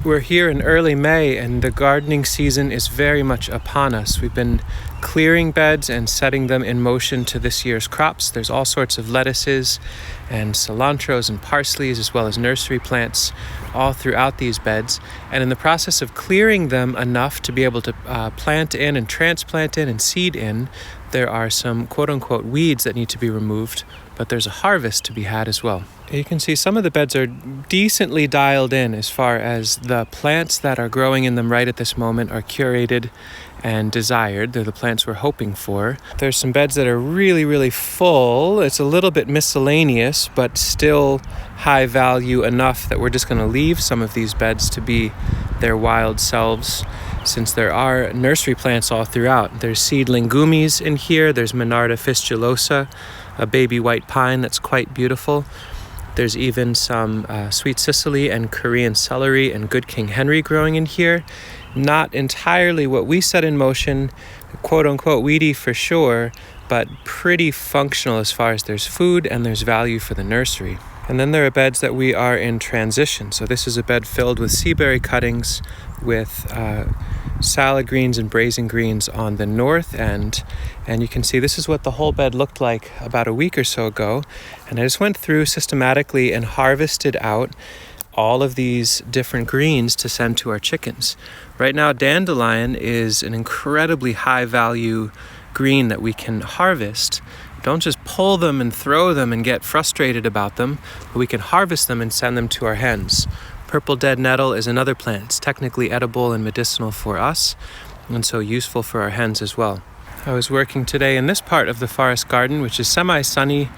We're here in early May and the gardening season is very much upon us. We've been clearing beds and setting them in motion to this year's crops. There's all sorts of lettuces and cilantros and parsleys as well as nursery plants all throughout these beds. And in the process of clearing them enough to be able to plant in and transplant in and seed in, there are some quote-unquote weeds that need to be removed, but there's a harvest to be had as well. You can see some of the beds are decently dialed in as far as the plants that are growing in them right at this moment are curated and desired. They're the plants we're hoping for. There's some beds that are really, really full. It's a little bit miscellaneous, but still high value enough that we're just going to leave some of these beds to be their wild selves, since there are nursery plants all throughout. There's seedling gummies in here. There's Monarda fistulosa, a baby white pine that's quite beautiful. There's even some sweet Sicily and Korean celery and good King Henry growing in here. Not entirely what we set in motion, quote-unquote weedy for sure, but pretty functional as far as there's food and there's value for the nursery. And then there are beds that we are in transition. So this is a bed filled with sea berry cuttings with salad greens and brazen greens on the north end. And you can see this is what the whole bed looked like about a week or so ago. And I just went through systematically and harvested out all of these different greens to send to our chickens. Right now, dandelion is an incredibly high value green that we can harvest. Don't just pull them and throw them and get frustrated about them, but we can harvest them and send them to our hens. Purple dead nettle is another plant. It's technically edible and medicinal for us, and so useful for our hens as well. I was working today in this part of the forest garden, which is semi-sunny,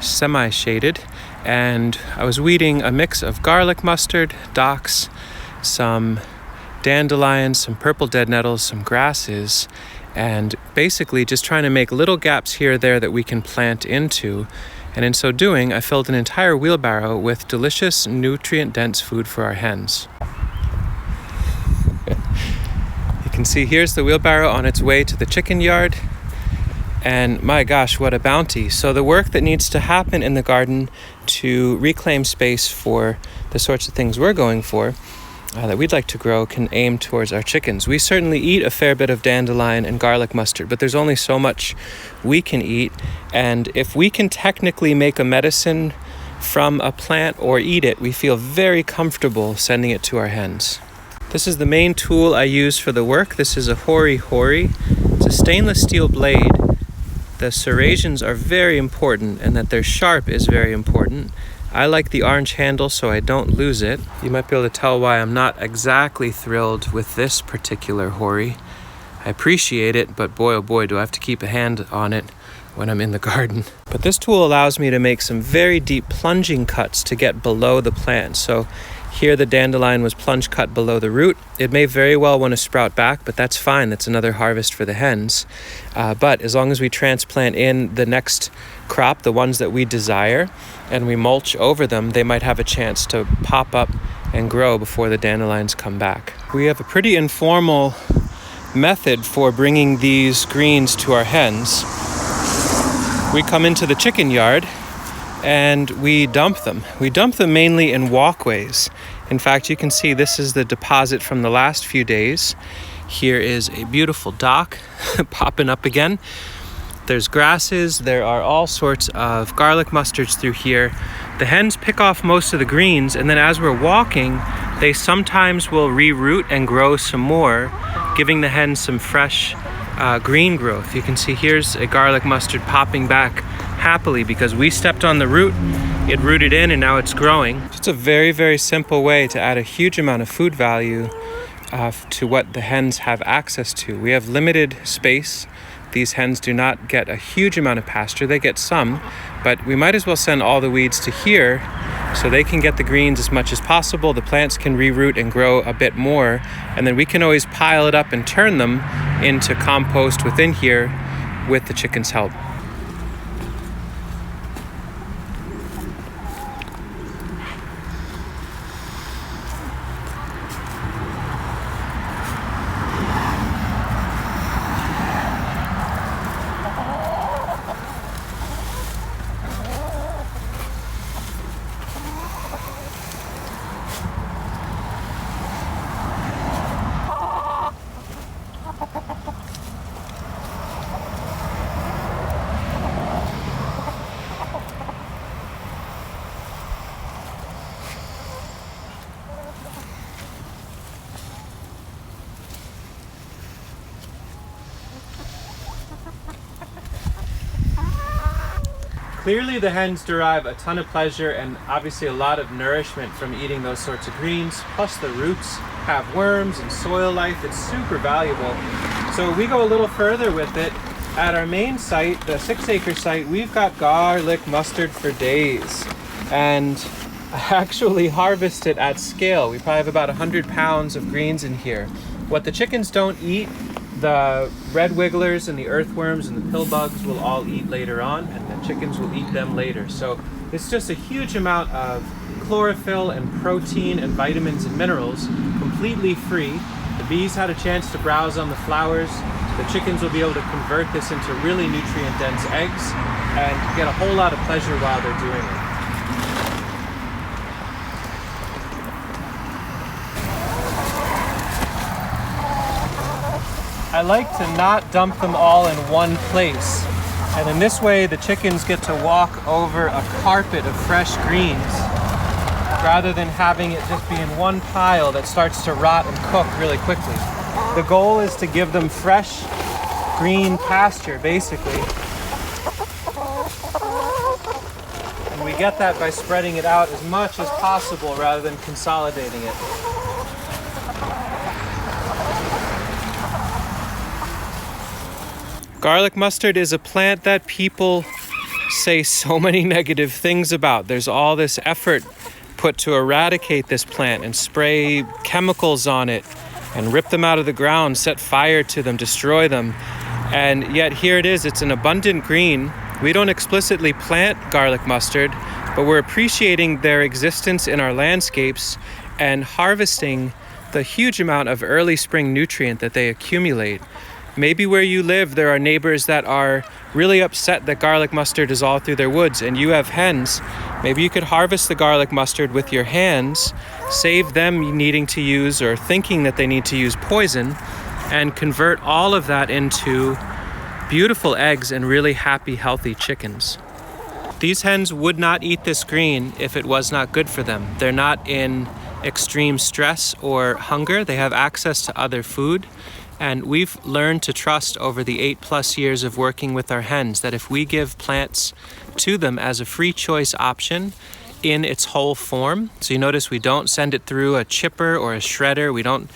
semi-shaded, and I was weeding a mix of garlic mustard, docks, some dandelions, some purple dead nettles, some grasses, and basically just trying to make little gaps here or there that we can plant into. And in so doing, I filled an entire wheelbarrow with delicious, nutrient-dense food for our hens. You can see here's the wheelbarrow on its way to the chicken yard. And my gosh, what a bounty. So the work that needs to happen in the garden to reclaim space for the sorts of things we're going for, that we'd like to grow, can aim towards our chickens. We certainly eat a fair bit of dandelion and garlic mustard, but there's only so much we can eat. And if we can technically make a medicine from a plant or eat it, we feel very comfortable sending it to our hens. This is the main tool I use for the work. This is a hori. It's a stainless steel blade. The serrations are very important, and that they're sharp is very important. I like the orange handle so I don't lose it. You might be able to tell why I'm not exactly thrilled with this particular hori. I appreciate it, but boy oh boy do I have to keep a hand on it when I'm in the garden. But this tool allows me to make some very deep plunging cuts to get below the plant. So here the dandelion was plunge cut below the root. It may very well want to sprout back, but that's fine. That's another harvest for the hens. But as long as we transplant in the next crop, the ones that we desire, and we mulch over them, they might have a chance to pop up and grow before the dandelions come back. We have a pretty informal method for bringing these greens to our hens. We come into the chicken yard and we dump them. We dump them mainly in walkways. In fact, you can see this is the deposit from the last few days. Here is a beautiful dock popping up again. There's grasses, there are all sorts of garlic mustards through here. The hens pick off most of the greens, and then as we're walking, they sometimes will reroot and grow some more, giving the hens some fresh green growth. You can see here's a garlic mustard popping back happily because we stepped on the root, it rooted in, and now it's growing. It's a very, very simple way to add a huge amount of food value to what the hens have access to. We have limited space. These hens do not get a huge amount of pasture. They get some, but we might as well send all the weeds to here so they can get the greens as much as possible. The plants can reroot and grow a bit more, and then we can always pile it up and turn them into compost within here with the chickens' help. Clearly the hens derive a ton of pleasure and obviously a lot of nourishment from eating those sorts of greens. Plus the roots have worms and soil life. It's super valuable. So we go a little further with it. At our main site, the 6-acre site, we've got garlic mustard for days. And I actually harvest it at scale. We probably have about 100 pounds of greens in here. What the chickens don't eat, the red wigglers and the earthworms and the pill bugs will all eat later on, and the chickens will eat them later. So it's just a huge amount of chlorophyll and protein and vitamins and minerals, completely free. The bees had a chance to browse on the flowers. The chickens will be able to convert this into really nutrient-dense eggs and get a whole lot of pleasure while they're doing it. I like to not dump them all in one place. And in this way, the chickens get to walk over a carpet of fresh greens rather than having it just be in one pile that starts to rot and cook really quickly. The goal is to give them fresh green pasture, basically. And we get that by spreading it out as much as possible rather than consolidating it. Garlic mustard is a plant that people say so many negative things about. There's all this effort put to eradicate this plant and spray chemicals on it and rip them out of the ground, set fire to them, destroy them. And yet here it is, it's an abundant green. We don't explicitly plant garlic mustard, but we're appreciating their existence in our landscapes and harvesting the huge amount of early spring nutrient that they accumulate. Maybe where you live, there are neighbors that are really upset that garlic mustard is all through their woods and you have hens. Maybe you could harvest the garlic mustard with your hands, save them needing to use or thinking that they need to use poison, and convert all of that into beautiful eggs and really happy, healthy chickens. These hens would not eat this green if it was not good for them. They're not in extreme stress or hunger. They have access to other food. And we've learned to trust over the 8+ years of working with our hens that if we give plants to them as a free choice option in its whole form, so you notice we don't send it through a chipper or a shredder, we don't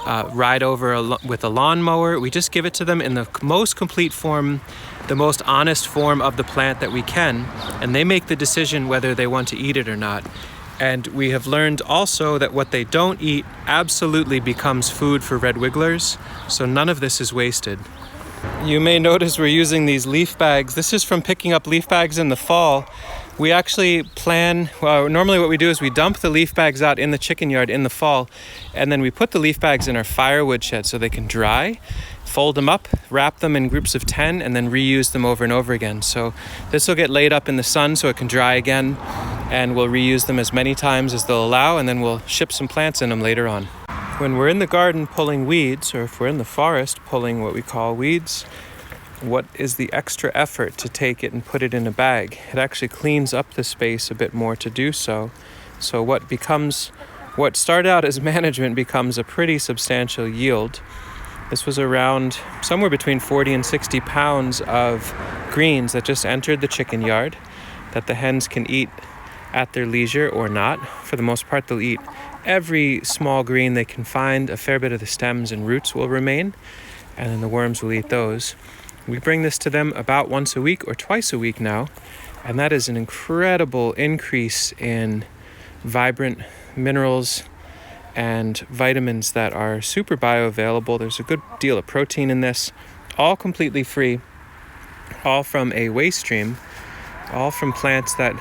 ride over with a lawnmower, we just give it to them in the most complete form, the most honest form of the plant that we can, and they make the decision whether they want to eat it or not. And we have learned also that what they don't eat absolutely becomes food for red wigglers, so none of this is wasted. You may notice we're using these leaf bags. This is from picking up leaf bags in the fall. We actually normally what we do is we dump the leaf bags out in the chicken yard in the fall, and then we put the leaf bags in our firewood shed so they can dry, fold them up, wrap them in groups of 10, and then reuse them over and over again. So this will get laid up in the sun so it can dry again, and we'll reuse them as many times as they'll allow, and then we'll ship some plants in them later on. When we're in the garden pulling weeds, or if we're in the forest pulling what we call weeds, what is the extra effort to take it and put it in a bag? It actually cleans up the space a bit more to do so. So what started out as management becomes a pretty substantial yield. This was around somewhere between 40 and 60 pounds of greens that just entered the chicken yard that the hens can eat at their leisure or not. For the most part, they'll eat every small green they can find. A fair bit of the stems and roots will remain, and then the worms will eat those. We bring this to them about once a week or twice a week now, and that is an incredible increase in vibrant minerals and vitamins that are super bioavailable. There's a good deal of protein in this, all completely free, all from a waste stream, all from plants that,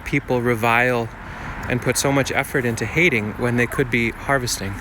people revile and put so much effort into hating when they could be harvesting.